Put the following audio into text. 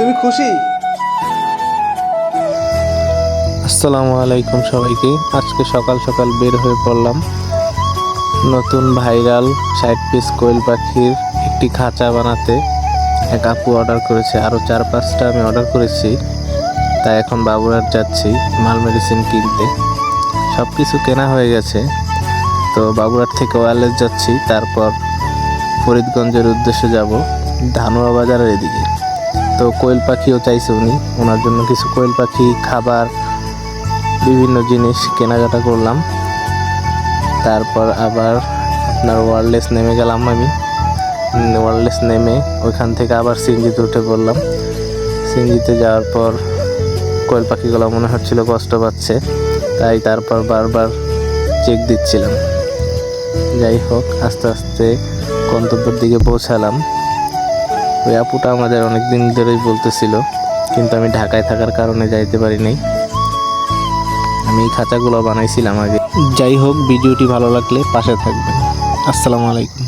তুমি খুশি? আসসালামু আলাইকুম সবাইকে। আজকে সকাল সকাল বের হয়ে পড়লাম নতুন ভাইরাল 60 পিস কোয়েল পাখির একটি খাঁচা বানাতে। এক আপু অর্ডার করেছে, আরও 4-5টা আমি অর্ডার করেছি। তাই এখন বাবুরহাট যাচ্ছি মাল মেডিসিন কিনতে। সব কিছু কেনা হয়ে গেছে, তো বাবুরহাট থেকে ওয়ারলেস যাচ্ছি, তারপর ফরিদগঞ্জের উদ্দেশ্যে যাব, ধানুয়া বাজারের এদিকে। তো কোয়েল পাখিও চাইছে উনি, ওনার জন্য কিছু কোয়েল পাখি, খাবার, বিভিন্ন জিনিস কেনাকাটা করলাম। তারপর আবার আপনার ওয়ারলেস নেমে গেলাম আমি। ওয়ারলেস নেমে ওইখান থেকে আবার সিএনজিতে উঠে পড়লাম। সিএনজিতে যাওয়ার পর কোয়েল পাখিগুলো মনে হচ্ছিল কষ্ট পাচ্ছে, তাই তারপর বারবার চেক দিচ্ছিলাম। যাই হোক, আস্তে আস্তে গন্তব্যের দিকে পৌঁছালাম। ওই আপুটা আমাদের অনেক দিন ধরেই বলতেছিল, কিন্তু আমি ঢাকায় থাকার কারণে যাইতে পারি নাই। আমি এই খাঁচাগুলো বানাইছিলাম আগে। যাই হোক, ভিডিওটি ভালো লাগলে পাশে থাকবেন। আসসালামু আলাইকুম।